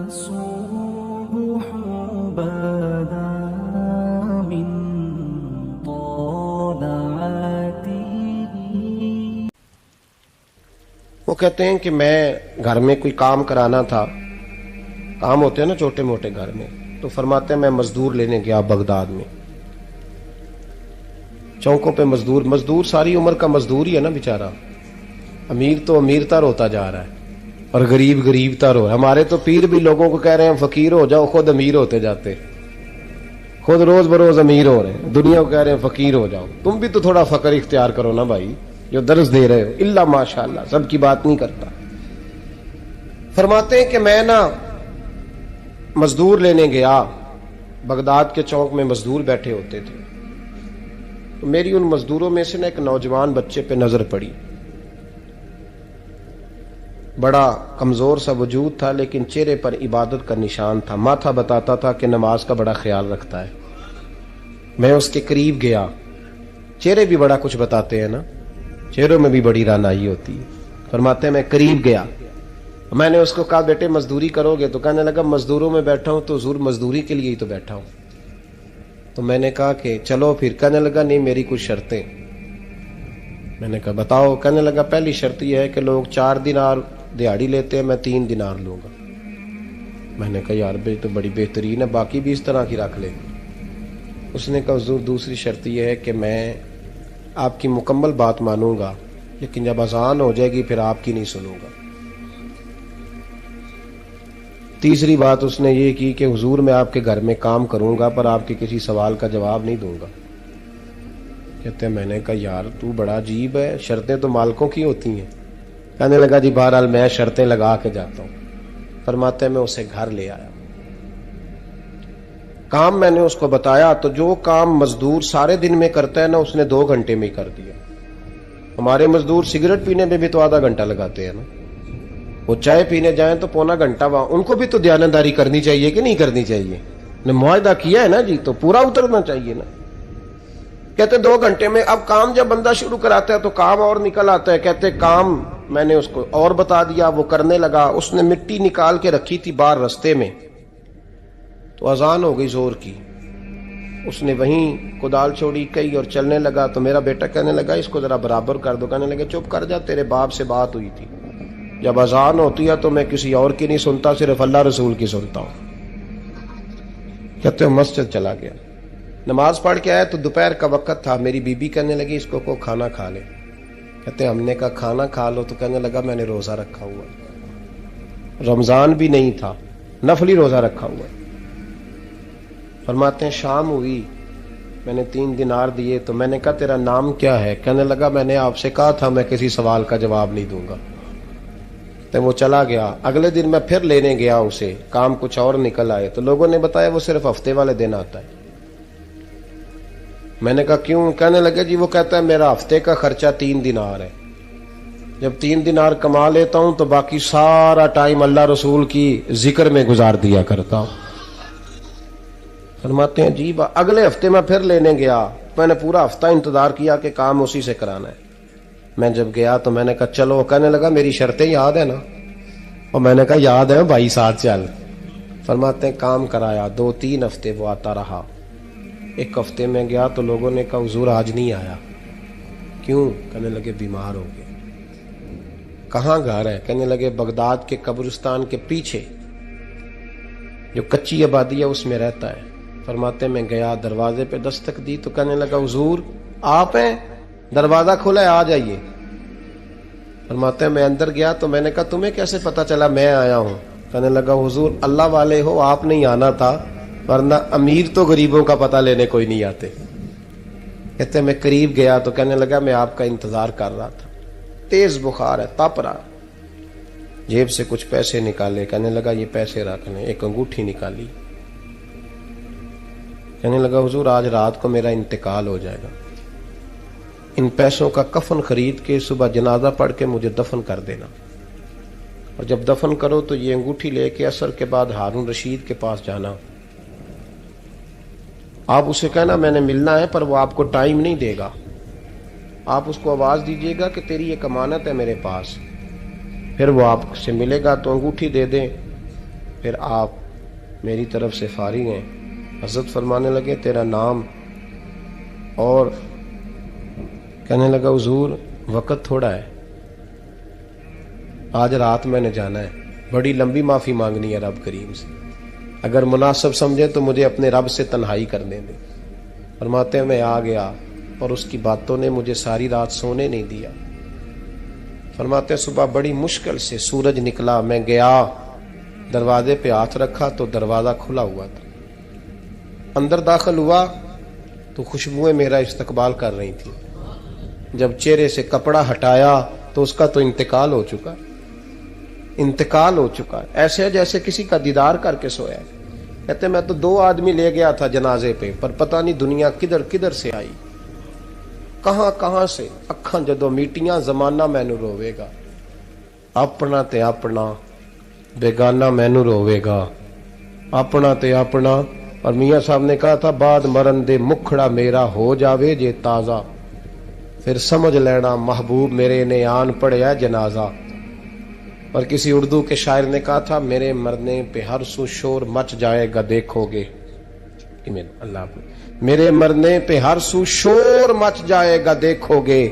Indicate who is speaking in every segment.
Speaker 1: الصبح بدا من طلعته.
Speaker 2: وہ کہتے ہیں کہ میں گھر میں کوئی کام کرانا تھا، کام ہوتے ہیں نا چھوٹے موٹے گھر میں، تو فرماتے ہیں میں مزدور لینے گیا بغداد میں، چوکوں پہ مزدور ساری عمر کا مزدور ہی ہے نا بیچارہ، امیر تو امیر تر ہوتا جا رہا ہے اور غریب تر ہو رہا ہے. ہمارے تو پیر بھی لوگوں کو کہہ رہے ہیں فقیر ہو جاؤ، خود امیر ہوتے جاتے، خود روز بروز امیر ہو رہے ہیں، دنیا کو کہہ رہے ہیں فقیر ہو جاؤ. تم بھی تو تھوڑا فقر اختیار کرو نا بھائی، جو درس دے رہے ہو. اللہ ماشاءاللہ سب کی بات نہیں کرتا. فرماتے ہیں کہ میں نا مزدور لینے گیا، بغداد کے چوک میں مزدور بیٹھے ہوتے تھے، تو میری ان مزدوروں میں سے نا ایک نوجوان بچے پہ نظر پڑی. بڑا کمزور سا وجود تھا لیکن چہرے پر عبادت کا نشان تھا، ماتھا بتاتا تھا کہ نماز کا بڑا خیال رکھتا ہے. میں اس کے قریب گیا، چہرے بھی بڑا کچھ بتاتے ہیں نا، چہروں میں بھی بڑی رانائی ہوتی ہے. فرماتے ہیں میں قریب گیا، میں نے اس کو کہا بیٹے مزدوری کرو گے؟ تو کہنے لگا مزدوروں میں بیٹھا ہوں تو حضور مزدوری کے لیے ہی تو بیٹھا ہوں. تو میں نے کہا کہ چلو پھر. کہنے لگا نہیں میری کچھ شرطیں. میں نے کہا بتاؤ. کہنے لگا پہلی شرط یہ ہے کہ لوگ 4 دینار دیہاڑی لیتے ہیں، میں 3 دینار لوں گا. میں نے کہا یار بھائی تو بڑی بہترین ہے، باقی بھی اس طرح کی رکھ لیں. اس نے کہا حضور دوسری شرط یہ ہے کہ میں آپ کی مکمل بات مانوں گا لیکن جب اذان ہو جائے گی پھر آپ کی نہیں سنوں گا. تیسری بات اس نے یہ کی کہ حضور میں آپ کے گھر میں کام کروں گا پر آپ کے کسی سوال کا جواب نہیں دوں گا. کہتے ہیں میں نے کہا یار تو بڑا عجیب ہے، شرطیں تو مالکوں کی ہوتی ہیں. کہنے لگا جی بہرحال میں شرطیں لگا کے جاتا ہوں. فرماتے ہیں میں اسے گھر لے آیا، کام میں نے اس کو بتایا تو جو کام مزدور سارے دن میں کرتا ہے نا اس نے 2 گھنٹے میں ہی کر دیا. ہمارے مزدور سگریٹ پینے میں بھی تو آدھا گھنٹہ لگاتے ہیں نا، وہ چائے پینے جائیں تو پونا گھنٹہ وہاں. ان کو بھی تو دیانتداری کرنی چاہیے کہ نہیں کرنی چاہیے؟ نے معاہدہ کیا ہے نا جی تو پورا اترنا چاہیے نا. کہتے 2 گھنٹے میں. اب کام جب بندہ شروع کراتا ہے تو کام اور نکل آتا ہے. کہتے کام میں نے اس کو اور بتا دیا، وہ کرنے لگا. اس نے مٹی نکال کے رکھی تھی باہر رستے میں، تو اذان ہو گئی زور کی. اس نے وہیں کدال چھوڑی کئی اور چلنے لگا. تو میرا بیٹا کہنے لگا اس کو ذرا برابر کر دو. کہنے لگے چپ کر جا، تیرے باپ سے بات ہوئی تھی، جب اذان ہوتی ہے تو میں کسی اور کی نہیں سنتا، صرف اللہ رسول کی سنتا ہوں. کہتے ہیں مسجد چلا گیا، نماز پڑھ کے آیا تو دوپہر کا وقت تھا. میری بیوی کہنے لگی اس کو کھانا کھا لے. کہتے ہیں ہم نے کہا کھانا کھا لو. تو کہنے لگا میں نے روزہ رکھا ہوا، رمضان بھی نہیں تھا، نفلی روزہ رکھا ہوا. فرماتے ہیں شام ہوئی، میں نے 3 دینار دیے. تو میں نے کہا تیرا نام کیا ہے؟ کہنے لگا میں نے آپ سے کہا تھا میں کسی سوال کا جواب نہیں دوں گا. تو وہ چلا گیا. اگلے دن میں پھر لینے گیا اسے، کام کچھ اور نکل آئے تو لوگوں نے بتایا وہ صرف ہفتے والے دن آتا ہے. میں نے کہا کیوں؟ کہنے لگے جی وہ کہتا ہے میرا ہفتے کا خرچہ 3 دینار ہے، جب 3 دینار کما لیتا ہوں تو باقی سارا ٹائم اللہ رسول کی ذکر میں گزار دیا کرتا ہوں. فرماتے ہیں جی اگلے ہفتے میں پھر لینے گیا. میں نے پورا ہفتہ انتظار کیا کہ کام اسی سے کرانا ہے. میں جب گیا تو میں نے کہا چلو. کہنے لگا میری شرطیں یاد ہے نا؟ اور میں نے کہا یاد ہے بھائی ساتھ چل. فرماتے ہیں کام کرایا. 2-3 ہفتے وہ آتا رہا. ایک ہفتے میں گیا تو لوگوں نے کہا حضور آج نہیں آیا. کیوں؟ کہنے لگے بیمار ہو گئے. کہاں گھر ہے؟ کہنے لگے بغداد کے قبرستان کے پیچھے جو کچی آبادی ہے اس میں رہتا ہے. فرماتے میں گیا، دروازے پہ دستک دی تو کہنے لگا حضور آپ ہیں؟ دروازہ کھلا ہے آ جائیے. فرماتے ہیں میں اندر گیا تو میں نے کہا تمہیں کیسے پتا چلا میں آیا ہوں؟ کہنے لگا حضور اللہ والے ہو آپ نہیں آنا تھا، ورنہ امیر تو غریبوں کا پتہ لینے کوئی نہیں آتے. کہتے میں قریب گیا تو کہنے لگا میں آپ کا انتظار کر رہا تھا، تیز بخار ہے تپ رہا. جیب سے کچھ پیسے نکالے. کہنے لگا یہ پیسے رکھ لیں. ایک انگوٹھی نکالی. کہنے لگا حضور آج رات کو میرا انتقال ہو جائے گا، ان پیسوں کا کفن خرید کے صبح جنازہ پڑھ کے مجھے دفن کر دینا، اور جب دفن کرو تو یہ انگوٹھی لے کے عصر کے بعد ہارون رشید کے پاس جانا. آپ اسے کہنا میں نے ملنا ہے پر وہ آپ کو ٹائم نہیں دے گا. آپ اس کو آواز دیجئے گا کہ تیری ایک امانت ہے میرے پاس. پھر وہ آپ سے ملے گا تو انگوٹھی دے دیں پھر آپ میری طرف سے فارغ ہیں. حضرت فرمانے لگے تیرا نام؟ اور کہنے لگا حضور وقت تھوڑا ہے, آج رات میں نے جانا ہے, بڑی لمبی معافی مانگنی ہے رب کریم سے, اگر مناسب سمجھے تو مجھے اپنے رب سے تنہائی کرنے دیں. فرماتے ہیں میں آ گیا اور اس کی باتوں نے مجھے ساری رات سونے نہیں دیا. فرماتے ہیں صبح بڑی مشکل سے سورج نکلا, میں گیا دروازے پہ ہاتھ رکھا تو دروازہ کھلا ہوا تھا. اندر داخل ہوا تو خوشبوئیں میرا استقبال کر رہی تھی. جب چہرے سے کپڑا ہٹایا تو اس کا تو انتقال ہو چکا ہے. ایسے ہے جیسے کسی کا دیدار کر کے سویا ہے. کہتے میں تو 2 آدمی لے گیا تھا جنازے پہ, پر پتہ نہیں دنیا کدھر کدھر سے آئی, کہاں سے. اکھاں جدو میٹیاں زمانہ مینو روے گا, اپنا تے اپنا بیگانہ مینو روے گا, اپنا تے اپنا. اور میاں صاحب نے کہا تھا بعد مرن دے مکھڑا میرا ہو جاوے جے تازہ, پھر سمجھ لینا محبوب میرے نے آن پڑیا جنازہ. اور کسی اردو کے شاعر نے کہا تھا میرے مرنے پہ ہر سو شور مچ جائے گا دیکھو گے. اللہ میرے مرنے پہ ہر سو شور مچ جائے گا دیکھو گے,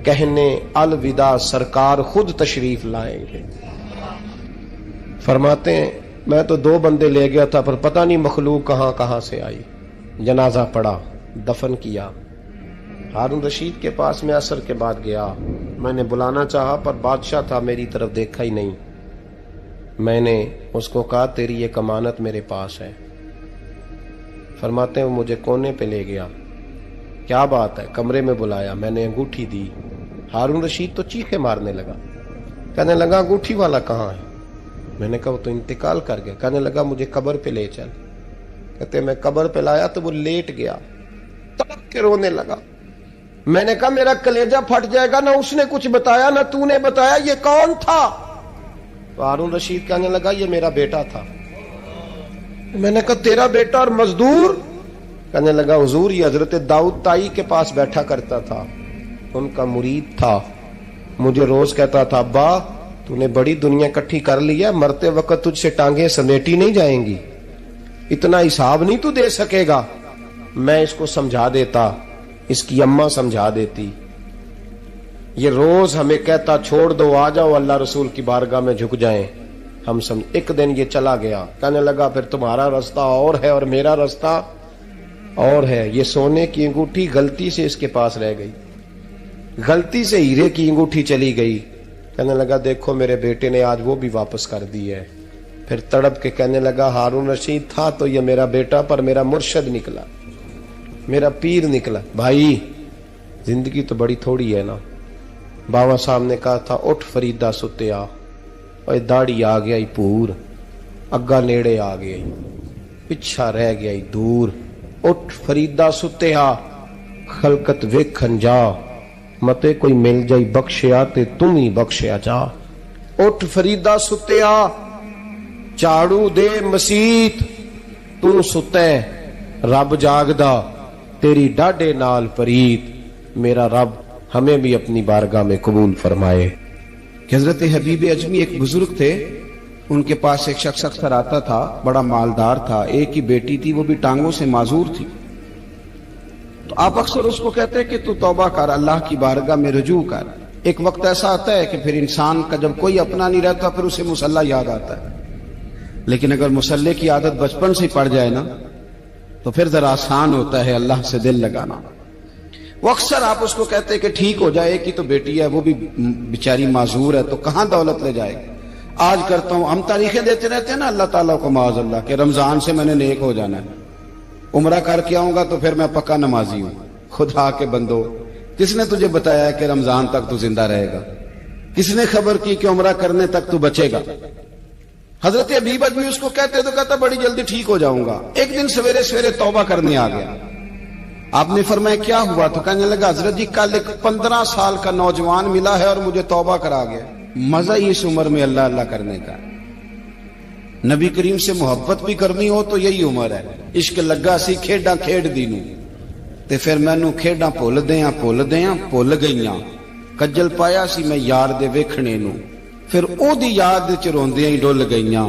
Speaker 2: کہنے الوداع سرکار خود تشریف لائیں گے. فرماتے ہیں میں تو 2 بندے لے گیا تھا, پر پتہ نہیں مخلوق کہاں سے آئی. جنازہ پڑا, دفن کیا. ہارون رشید کے پاس میں عصر کے بعد گیا, میں نے بلانا چاہا پر بادشاہ تھا, میری طرف دیکھا ہی نہیں. میں نے اس کو کہا تیری یہ امانت میرے پاس ہے. فرماتے ہیں وہ مجھے کونے پہ لے گیا. کیا بات ہے؟ کمرے میں بلایا, میں نے انگوٹھی دی. ہارون رشید تو چیخے مارنے لگا, کہنے لگا انگوٹھی والا کہاں ہے؟ میں نے کہا وہ تو انتقال کر گیا. کہنے لگا مجھے قبر پہ لے چل. کہتے میں قبر پہ لایا تو وہ لیٹ گیا, تڑپ کے رونے لگا. میں نے کہا میرا کلیجہ پھٹ جائے گا, نہ اس نے کچھ بتایا نہ تو نے بتایا, یہ کون تھا؟ تو ہارون رشید کہنے لگا یہ میرا بیٹا تھا. میں نے کہا تیرا بیٹا اور مزدور؟ کہنے لگا حضور یہ حضرت داؤد تائی کے پاس بیٹھا کرتا تھا, ان کا مرید تھا. مجھے روز کہتا تھا ابا تو نے بڑی دنیا کٹھی کر لی ہے, مرتے وقت تجھ سے ٹانگیں سمیٹی نہیں جائیں گی, اتنا حساب نہیں تو دے سکے گا. میں اس کو سمجھا دیتا, اس کی اماں سمجھا دیتی. یہ روز ہمیں کہتا چھوڑ دو آ جاؤ اللہ رسول کی بارگاہ میں جھک جائیں. ہم ایک دن یہ چلا گیا, کہنے لگا پھر تمہارا راستہ اور ہے اور میرا راستہ اور ہے. یہ سونے کی انگوٹھی غلطی سے اس کے پاس رہ گئی, غلطی سے ہیرے کی انگوٹھی چلی گئی. کہنے لگا دیکھو میرے بیٹے نے آج وہ بھی واپس کر دی ہے. پھر تڑپ کے کہنے لگا ہارون رشید تھا تو یہ میرا بیٹا, پر میرا مرشد نکلا, میرا پیر نکلا. بھائی زندگی تو بڑی تھوڑی ہے نا. بابا صاحب نے کہا تھا اٹھ فریدہ ستیا, اور داڑھی آ گیا پور, اگا نیڑے آ گیا, پچھا رہ گیا دور. اٹھ فریدہ ستیا خلقت ویکھن جا, متے کوئی مل جائی بخشیا تے تم ہی بخشیا جا. اٹھ فریدہ ستیا چاڑو دے مسیت, تو ستے رب جاگدا تیری ڈاڈے نال پریت. میرا رب ہمیں بھی اپنی بارگاہ میں قبول فرمائے.
Speaker 3: کہ حضرت حبیب اجمی ایک بزرگ تھے, ان کے پاس ایک شخص اکثر آتا تھا, بڑا مالدار تھا, ایک ہی بیٹی تھی, وہ بھی ٹانگوں سے معذور تھی. تو آپ اکثر اس کو کہتے کہ تو توبہ کر, اللہ کی بارگاہ میں رجوع کر. ایک وقت ایسا آتا ہے کہ پھر انسان کا جب کوئی اپنا نہیں رہتا پھر اسے مصلی یاد آتا ہے, لیکن اگر مصلی کی عادت بچپن سے پڑ جائے نا تو پھر ذرا آسان ہوتا ہے اللہ سے دل لگانا. وہ اکثر آپ اس کو کہتے کہ ٹھیک ہو جائے, ایک ہی تو بیٹی ہے, وہ بھی بیچاری معذور ہے, تو کہاں دولت لے جائے گی. آج کرتا ہوں, ہم تاریخیں دیتے رہتے ہیں نا اللہ تعالیٰ کو معاذ اللہ کہ رمضان سے میں نے نیک ہو جانا ہے, عمرہ کر کے آؤں گا تو پھر میں پکا نمازی ہوں. خدا کے بندو, کس نے تجھے بتایا کہ رمضان تک تو زندہ رہے گا؟ کس نے خبر کی کہ عمرہ کرنے تک تو بچے گا؟ حضرت حبیب اجمی اس کو کہتے تو کہتا بڑی جلدی ٹھیک ہو جاؤں گا. ایک دن سویرے سویرے توبہ کرنے آ گیا. آپ نے فرمایا کیا ہوا؟ تو کہنے لگا حضرت جی کل ایک 15 سال کا نوجوان ملا ہے اور مجھے توبہ کرا گیا. مزہ ہی اس عمر میں اللہ اللہ کرنے کا. نبی کریم سے محبت بھی کرنی ہو تو یہی عمر ہے. عشق لگا سی کھیڈاں کھیڈ دی نوں تے پھر مینوں کھیڈاں بھول دیاں بھول گئیاں. کجل پایا سی میں یار دے ویکھنے نوں, پھر او دی یاد وچ روندیاں ہی ڈل گئیاں.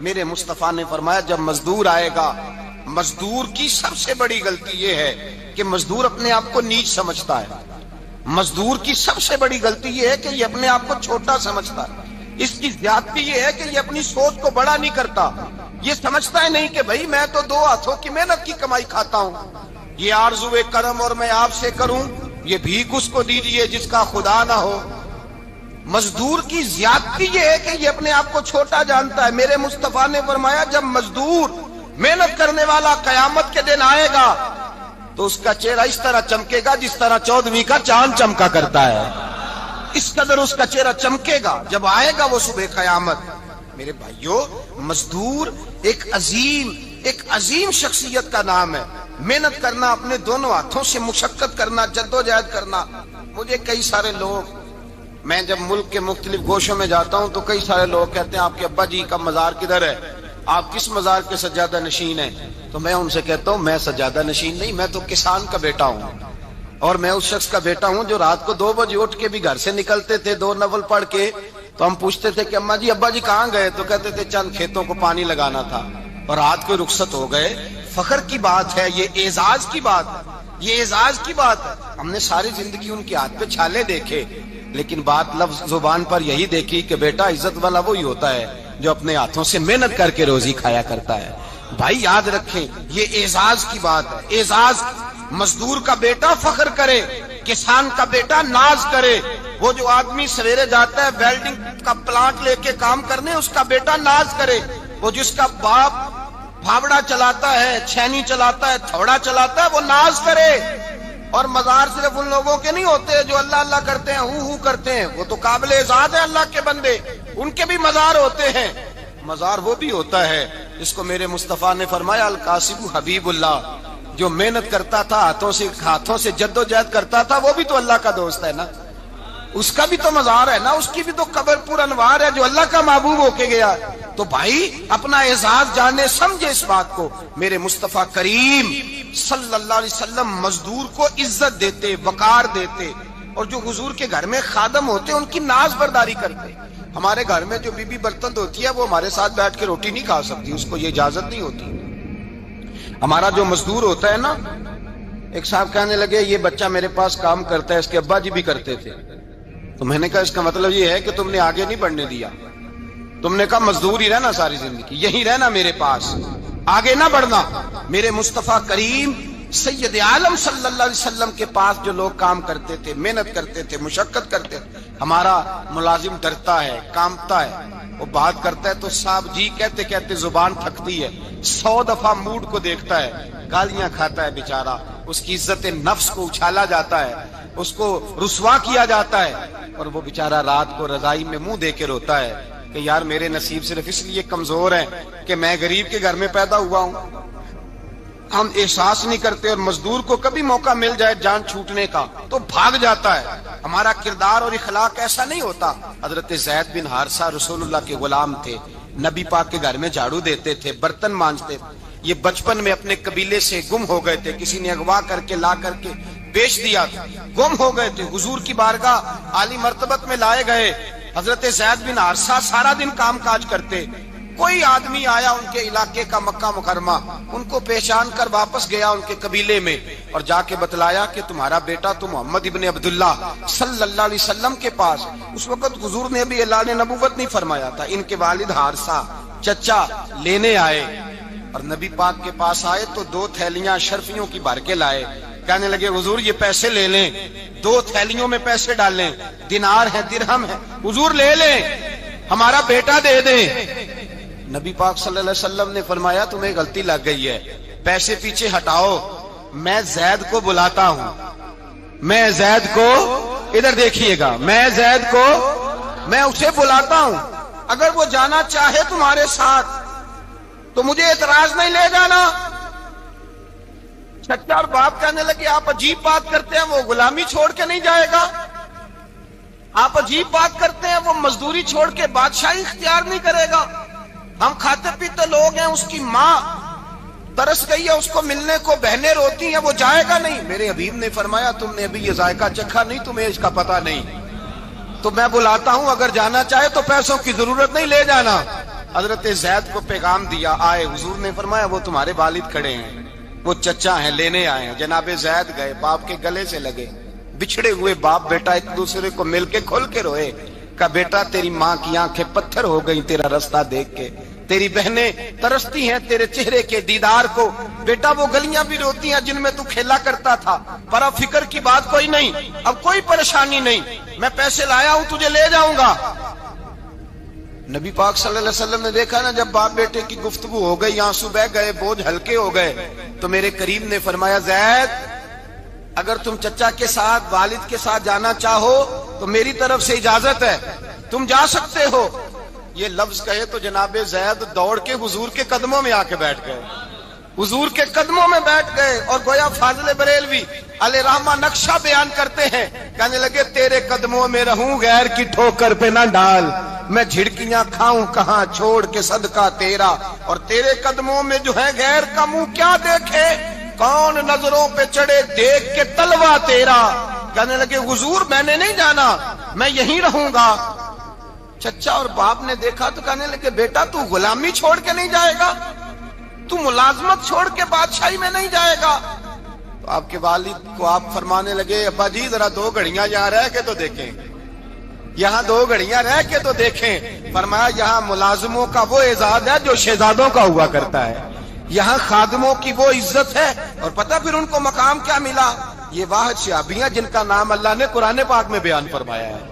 Speaker 3: میرے مصطفیٰ نے فرمایا جب مزدور آئے گا، مزدور کی سب سے بڑی غلطی یہ ہے کہ مزدور اپنے آپ کو نیچ سمجھتا ہے. مزدور کی سب سے بڑی غلطی یہ ہے کہ یہ اپنے آپ کو چھوٹا سمجھتا ہے. اس کی زیادتی یہ ہے کہ یہ اپنی سوچ کو بڑا نہیں کرتا. یہ سمجھتا ہے نہیں کہ بھائی میں تو دو ہاتھوں کی محنت کی کمائی کھاتا ہوں. یہ آرزو کرم اور میں آپ سے کروں، یہ بھیک اس کو دیجیے جس کا خدا نہ ہو. مزدور کی زیادتی یہ ہے کہ یہ اپنے آپ کو چھوٹا جانتا ہے. میرے مصطفیٰ نے فرمایا جب مزدور محنت کرنے والا قیامت کے دن آئے گا تو اس کا چہرہ اس طرح چمکے گا جس طرح 14ویں کا چاند چمکا کرتا ہے. اس قدر اس کا چہرہ چمکے گا جب آئے گا وہ صبح قیامت. میرے بھائیوں، مزدور ایک عظیم شخصیت کا نام ہے. محنت کرنا، اپنے دونوں ہاتھوں سے مشقت کرنا، جدوجہد کرنا. مجھے کئی سارے لوگ، میں جب ملک کے مختلف گوشوں میں جاتا ہوں تو کئی سارے لوگ کہتے ہیں آپ کے ابا جی کا مزار کدھر ہے، آپ کس مزار کے سجادہ نشین ہیں؟ تو میں ان سے کہتا ہوں میں سجادہ نشین نہیں، میں تو کسان کا بیٹا ہوں. اور میں اس شخص کا بیٹا ہوں جو رات کو 2 بجے اٹھ کے بھی گھر سے نکلتے تھے 2 نفل پڑھ کے. تو ہم پوچھتے تھے کہ اماں جی ابا جی کہاں گئے؟ تو کہتے تھے چند کھیتوں کو پانی لگانا تھا اور رات کو رخصت ہو گئے. فخر کی بات ہے، یہ اعزاز کی بات ہے، یہ اعزاز کی بات ہے. ہم نے ساری زندگی ان کے ہاتھ پہ چھالے دیکھے لیکن بات لفظ زبان پر یہی دیکھی کہ بیٹا عزت والا وہی ہوتا ہے جو اپنے ہاتھوں سے محنت کر کے روزی کھایا کرتا ہے. بھائی یاد رکھیں یہ اعزاز کی بات ہے. اعزاز، مزدور کا بیٹا فخر کرے، کسان کا بیٹا ناز کرے. وہ جو آدمی سویرے جاتا ہے ویلڈنگ کا پلانٹ لے کے کام کرنے، اس کا بیٹا ناز کرے. وہ جس کا باپ پھاوڑا چلاتا ہے، چھینی چلاتا ہے، تھوڑا چلاتا ہے، وہ ناز کرے. اور مزار صرف ان لوگوں کے نہیں ہوتے جو اللہ اللہ کرتے ہیں، ہو کرتے ہیں. وہ تو قابل اعزاز ہے اللہ کے بندے، ان کے بھی مزار ہوتے ہیں. مزار وہ بھی ہوتا ہے جس کو میرے مصطفیٰ نے فرمایا القاسب حبیب اللہ، جو محنت کرتا تھا، ہاتھوں سے جدوجہد کرتا تھا، وہ بھی تو اللہ کا دوست ہے نا. اس کا بھی تو مزار ہے نا، اس کی بھی تو قبر پر انوار ہے جو اللہ کا محبوب ہو کے گیا. تو بھائی اپنا اعزاز جانے، سمجھے اس بات کو. میرے مصطفیٰ کریم صلی اللہ علیہ وسلم مزدور کو عزت دیتے، وقار دیتے. اور جو حضور کے گھر میں خادم ہوتے ان کی ناز برداری کرتے. ہمارے گھر میں جو بی بی برتن دھوتی ہے وہ ہمارے ساتھ بیٹھ کے روٹی نہیں کھا سکتی، اس کو یہ اجازت نہیں ہوتی. ہمارا جو مزدور ہوتا ہے نا، ایک صاحب کہنے لگے یہ بچہ میرے پاس کام کرتا ہے، اس کے ابا جی بھی کرتے تھے. تو میں نے کہا اس کا مطلب یہ ہے کہ تم نے آگے نہیں بڑھنے دیا. تم نے کہا مزدور ہی رہنا ساری زندگی، یہی رہنا میرے پاس، آگے نہ بڑھنا. میرے مصطفیٰ کریم سید عالم صلی اللہ علیہ وسلم کے پاس جو لوگ کام کرتے تھے، محنت کرتے تھے، مشقت کرتے تھے. ہمارا ملازم ڈرتا ہے، کامتا ہے، وہ بات کرتا ہے تو صاحب جی کہتے کہتے زبان تھکتی ہے. 100 دفعہ موڈ کو دیکھتا ہے، گالیاں کھاتا ہے بیچارہ. اس کی عزت نفس کو اچھالا جاتا ہے، اس کو رسوا کیا جاتا ہے. اور وہ بیچارہ رات کو رضائی میں منہ دے کے روتا ہے کہ یار میرے نصیب صرف اس لیے کمزور ہیں کہ میں غریب کے گھر میں پیدا ہوا ہوں. ہم احساس نہیں کرتے. اور مزدور کو کبھی موقع مل جائے جان چھوٹنے کا تو بھاگ جاتا ہے. ہمارا کردار اور اخلاق ایسا نہیں ہوتا. حضرت زید بن حارثہ رسول اللہ کے غلام تھے، نبی پاک کے گھر میں جھاڑو دیتے تھے، برتن مانجتے. یہ بچپن میں اپنے قبیلے سے گم ہو گئے تھے، کسی نے اغوا کر کے لا کر کے بیچ دیا تھا، گم ہو گئے تھے. حضور کی بارگاہ عالی مرتبت میں لائے گئے. حضرت زید بن حارثہ سارا دن کام کاج کرتے. کوئی آدمی آیا ان کے علاقے کا، مکہ مکرمہ، ان کو پہچان کر واپس گیا ان کے قبیلے میں اور جا کے بتلایا کہ تمہارا بیٹا تو محمد ابن عبداللہ صلی اللہ علیہ وسلم کے پاس. اس وقت حضور نے ابھی اعلان نبوت نہیں فرمایا تھا. ان کے والد حارثہ چچا لینے آئے اور نبی پاک کے پاس آئے تو 2 تھیلیاں شرفیوں کی بھر کے لائے. کہنے لگے حضور یہ پیسے لے لیں، 2 تھیلیوں میں پیسے ڈالیں، دینار ہے، درہم ہے، حضور لے لیں، ہمارا بیٹا دے دیں. نبی پاک صلی اللہ علیہ وسلم نے فرمایا تمہیں غلطی لگ گئی ہے، پیسے پیچھے ہٹاؤ، میں زید کو بلاتا ہوں. میں زید کو، ادھر دیکھیے گا، میں زید کو، میں اسے بلاتا ہوں. اگر وہ جانا چاہے تمہارے ساتھ تو مجھے اعتراض نہیں، لے جانا. چچا اور باپ کہنے لگے آپ عجیب بات کرتے ہیں، وہ غلامی چھوڑ کے نہیں جائے گا. آپ عجیب بات کرتے ہیں، وہ مزدوری چھوڑ کے بادشاہی اختیار نہیں کرے گا. ہم کھاتے پیتے لوگ ہیں، اس کی ماں ترس گئی ہے اس کو ملنے کو، بہنیں روتی ہیں، وہ جائے گا نہیں. میرے حبیب نے فرمایا تم نے ابھی یہ ذائقہ چکھا نہیں، تمہیں اس کا پتہ نہیں. تو میں بلاتا ہوں، اگر جانا چاہے تو پیسوں کی ضرورت نہیں، لے جانا.
Speaker 4: حضرت زید کو پیغام دیا، آئے، حضور نے فرمایا وہ تمہارے والد کھڑے ہیں، وہ چچا ہیں، لینے آئے ہیں۔ جناب زید گئے، باپ کے گلے سے لگے، بچھڑے ہوئے باپ بیٹا ایک دوسرے کو مل کے کھل کے روئے، کہا بیٹا تیری ماں کی آنکھیں پتھر ہو گئی تیرا رستہ دیکھ کے، تیری بہنیں ترستی ہیں تیرے چہرے کے دیدار کو، بیٹا وہ گلیاں بھی روتی ہیں جن میں تو کھیلا کرتا تھا، پر اب فکر کی بات کوئی نہیں، اب کوئی پریشانی نہیں، میں پیسے لایا ہوں تجھے لے جاؤں گا۔ نبی پاک صلی اللہ علیہ وسلم نے دیکھا نا جب باپ بیٹے کی گفتگو ہو گئی، آنسو بہ گئے، بوجھ ہلکے ہو گئے، تو میرے کریم نے فرمایا زید اگر تم چچا کے ساتھ والد کے ساتھ جانا چاہو تو میری طرف سے اجازت ہے، تم جا سکتے ہو۔ یہ لفظ کہے تو جناب زید دوڑ کے حضور کے قدموں میں آ کے بیٹھ گئے، حضور کے قدموں میں بیٹھ گئے، اور گویا فاضل بریلوی علیہ رحمہ نقشہ بیان کرتے ہیں، کہنے لگے تیرے قدموں میں رہوں غیر کی ٹھوکر پہ نہ ڈال، میں جھڑکیاں کھاؤں کہاں چھوڑ کے صدقہ تیرا، اور تیرے قدموں میں جو ہے غیر کا منہ کیا دیکھے، کون نظروں پہ چڑھے دیکھ کے تلوا تیرا۔ کہنے لگے حضور میں نے نہیں جانا، میں یہیں رہوں گا۔ چچا اور باپ نے دیکھا تو کہنے لگے بیٹا تو غلامی چھوڑ کے نہیں جائے گا، تو ملازمت چھوڑ کے بادشاہی میں نہیں جائے گا۔ تو آپ کے والد کو آپ فرمانے لگے ابا جی ذرا 2 گھڑیاں یہاں رہ کے تو دیکھیں، یہاں 2 گھڑیاں رہ کے تو دیکھیں۔ فرمایا یہاں ملازموں کا وہ اعزاز ہے جو شہزادوں کا ہوا کرتا ہے، یہاں خادموں کی وہ عزت ہے، اور پتہ پھر ان کو مقام کیا ملا، یہ واحد شعبیاں جن کا نام اللہ نے قرآن پاک میں بیان فرمایا ہے،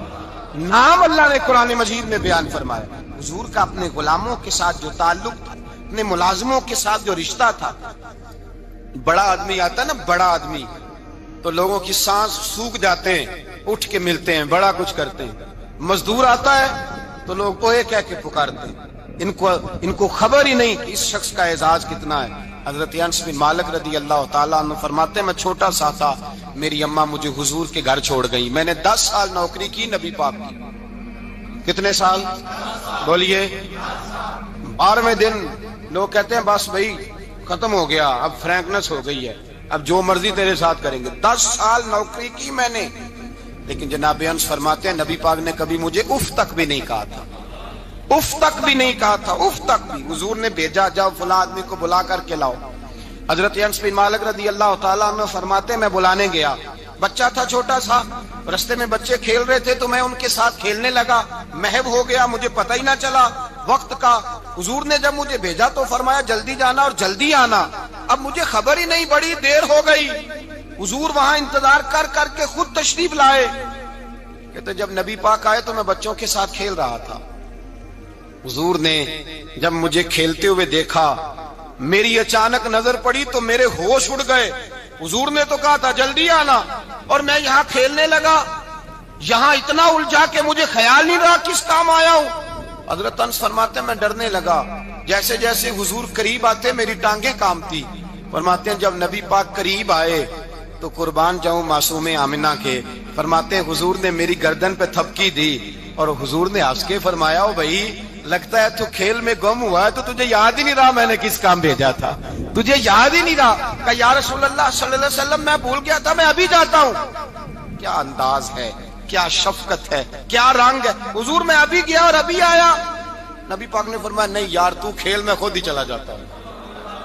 Speaker 4: نام اللہ نے قرآن مجید میں بیان فرمایا۔ حضور کا اپنے غلاموں کے ساتھ جو تعلق تھا، اپنے ملازموں کے ساتھ جو رشتہ تھا، بڑا آدمی آتا ہے نا، بڑا آدمی تو لوگوں کی سانس سوکھ جاتے ہیں، اٹھ کے ملتے ہیں، بڑا کچھ کرتے ہیں۔ مزدور آتا ہے تو لوگ اوے کہہ کے پکارتے ہیں، ان کو خبر ہی نہیں کہ اس شخص کا اعزاز کتنا ہے۔ حضرت انس بن مالک رضی اللہ تعالیٰ عنہ فرماتے ہیں میں چھوٹا سا تھا، میری اماں مجھے حضور کے گھر چھوڑ گئی، میں نے 10 سال نوکری کی نبی پاک کی۔ کتنے سال بولیے؟ 12ویں دن لوگ کہتے ہیں بس بھائی ختم ہو گیا، اب فرینکنس ہو گئی ہے، اب جو مرضی تیرے ساتھ کریں گے۔ 10 سال نوکری کی میں نے، لیکن جناب انس فرماتے ہیں نبی پاک نے کبھی مجھے اف تک بھی نہیں کہا تھا، اف تک بھی نہیں کہا تھا، اف تک بھی۔ حضور نے بھیجا جاؤ فلاں آدمی کو بلا کر کے لاؤ۔ حضرت انس بن مالک رضی اللہ تعالیٰ عنہ فرماتے ہیں میں بلانے گیا، بچہ تھا چھوٹا سا، رستے میں بچے کھیل رہے تھے تو میں ان کے ساتھ کھیلنے لگا، محو ہو گیا، مجھے پتہ ہی نہ چلا وقت کا۔ حضور نے جب مجھے بھیجا تو فرمایا جلدی جانا اور جلدی آنا، اب مجھے خبر ہی نہیں، بڑی دیر ہو گئی۔ حضور وہاں انتظار کر کر کے خود تشریف لائے، کہتے جب نبی پاک آئے تو میں بچوں کے ساتھ کھیل رہا تھا، حضور نے جب مجھے کھیلتے ہوئے دیکھا، میری اچانک نظر پڑی تو میرے ہوش اڑ گئے۔ حضور نے تو کہا تھا جلدی آنا، اور میں یہاں کھیلنے لگا، یہاں اتنا الجھا کہ مجھے خیال نہیں رہا کس کام آیا ہوں۔ حضرت انس فرماتے ہیں میں ڈرنے لگا، جیسے جیسے حضور قریب آتے میری ٹانگیں کانپتی۔ فرماتے ہیں جب نبی پاک قریب آئے تو قربان جاؤں معصوم آمنہ کے، فرماتے ہیں حضور نے میری گردن پہ تھپکی دی، اور حضور نے ہنس کے فرمایا او بھائی لگتا ہے تو کھیل میں گم ہوا ہے تو تجھے یاد ہی نہیں رہا میں نے کس کام بھیجا تھا، تجھے یاد ہی نہیں رہا۔ کہا یا رسول اللہ صلی اللہ علیہ وسلم میں بھول گیا تھا، میں ابھی جاتا ہوں۔ کیا انداز ہے، کیا شفقت ہے، کیا رنگ ہے۔ حضور میں ابھی گیا اور ابھی آیا۔ نبی پاک نے فرمایا نہیں یار تو کھیل میں خود ہی چلا جاتا ہوں،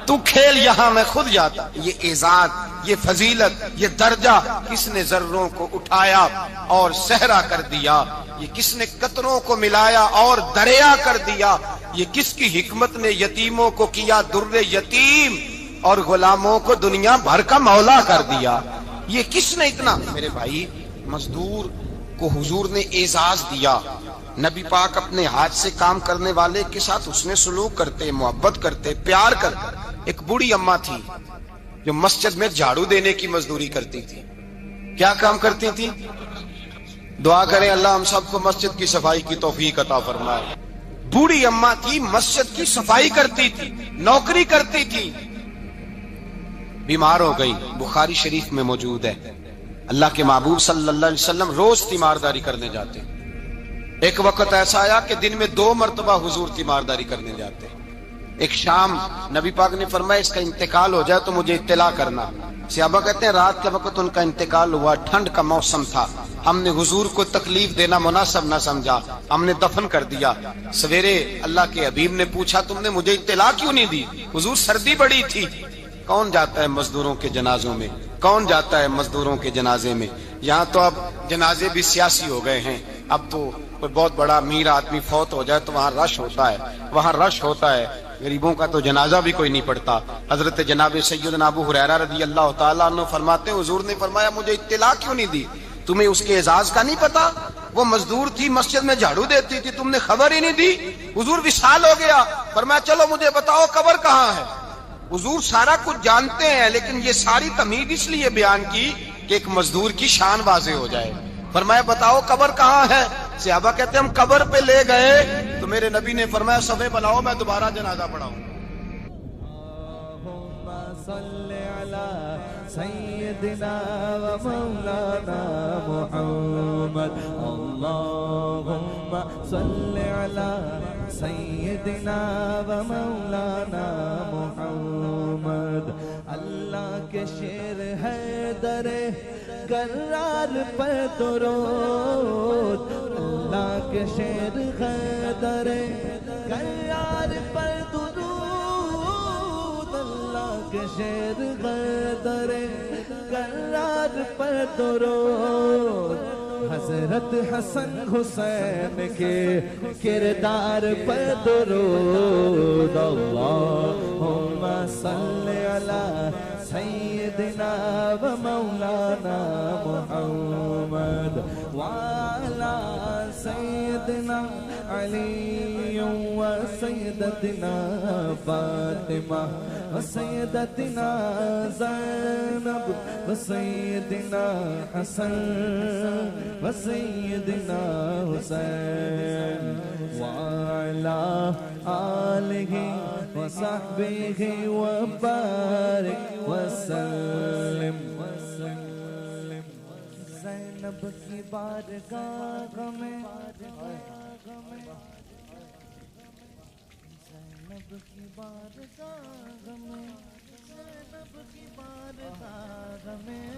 Speaker 4: تو کھیل یہاں میں خود جاتا۔ یہ اعزاز، یہ فضیلت، یہ درجہ کس نے ذروں کو اٹھایا اور صحرا کر دیا، یہ کس نے قطروں کو ملایا اور دریا کر دیا، یہ کس کی حکمت نے یتیموں کو کیا در یتیم اور غلاموں کو دنیا بھر کا مولا کر دیا، یہ کس نے اتنا۔ میرے بھائی مزدور کو حضور نے اعزاز دیا، نبی پاک اپنے ہاتھ سے کام کرنے والے کے ساتھ اس نے سلوک کرتے، محبت کرتے، پیار کرتے۔ ایک بوڑھی اماں تھی جو مسجد میں جھاڑو دینے کی مزدوری کرتی تھی۔ کیا کام کرتی تھی؟ دعا کریں اللہ ہم سب کو مسجد کی صفائی کی توفیق عطا فرمائے۔ بوڑھی اماں تھی، مسجد کی صفائی کرتی تھی، نوکری کرتی تھی، بیمار ہو گئی، بخاری شریف میں موجود ہے۔ اللہ کے محبوب صلی اللہ علیہ وسلم روز تیمارداری کرنے جاتے۔ ایک وقت ایسا آیا کہ دن میں 2 مرتبہ حضور تیمارداری کرنے جاتے۔ ایک شام نبی پاک نے فرمایا اس کا انتقال ہو جائے تو مجھے اطلاع کرنا۔ صحابہ کہتے ہیں رات کے وقت ان کا انتقال ہوا، ٹھنڈ کا موسم تھا، ہم نے حضور کو تکلیف دینا مناسب نہ سمجھا، ہم نے دفن کر دیا۔ سویرے اللہ کے حبیب نے پوچھا تم نے مجھے اطلاع کیوں نہیں دی؟ حضور سردی بڑی تھی۔ کون جاتا ہے مزدوروں کے جنازوں میں؟ کون جاتا ہے مزدوروں کے جنازے میں؟ یہاں تو اب جنازے بھی سیاسی ہو گئے ہیں، اب تو کوئی بہت بڑا امیر آدمی فوت ہو جائے تو وہاں رش ہوتا ہے، وہاں رش ہوتا ہے، غریبوں کا تو جنازہ بھی کوئی نہیں پڑتا۔ حضرت جناب سیدنا ابو ہریرہ رضی اللہ تعالیٰ عنہ فرماتے ہیں حضور نے فرمایا مجھے اطلاع کیوں نہیں دی؟ تمہیں اس کے اعزاز کا نہیں پتا؟ وہ مزدور تھی، مسجد میں جھاڑو دیتی تھی، تم نے خبر ہی نہیں دی؟ حضور وصال ہو گیا، فرمایا چلو مجھے بتاؤ قبر کہاں ہے؟ حضور سارا کچھ جانتے ہیں، لیکن یہ ساری تمہید اس لیے بیان کی کہ ایک مزدور کی شان واضح ہو جائے۔ فرمایا بتاؤ قبر کہاں ہے؟ صحابہ کہتے ہیں ہم قبر پہ لے گئے تو میرے نبی نے فرمایا صفے بناؤ میں دوبارہ جنازہ پڑھاؤں۔
Speaker 1: سيدنا ومولانا محمد اللهم صل على سيدنا ومولانا محمد اللہ کے شیر ہے در کرار پر درود اللہ کے شیر ہے در کرار پر درود اللہ کے شیر ہے در کرار پر درود حضرت حسن حسین کے کردار پر درود اللہم صل علی سیدنا و مولانا محمد وعلی سیدنا علی و سیدتنا فاطمہ و سیدتنا زینب و سیدنا حسن و سیدنا حسین وعلی آلہ و صحبہ و بارک وسلم زینب کی بارگاہ میں زینب کی بارگاہ میں زینب کی بارگاہ میں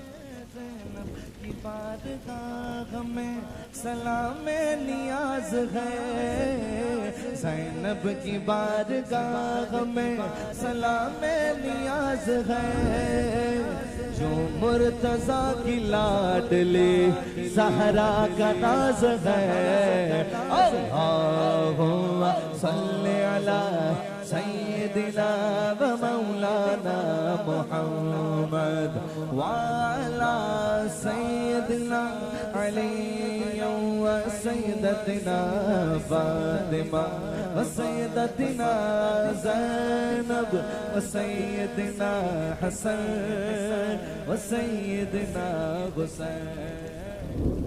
Speaker 1: زینب کی بارگاہ میں سلام نیاز ہے زینب کی بارگاہ میں سلام نیاز ہے جو مرتضیٰ کی لاڈلی زہرا کا ناز ہے اللہم صلی علی سیدنا و مولانا محمد وعلی سیدنا علی و سیدتنا فاطمہ و سیدتنا زینب و سیدنا حسن و سیدنا حسین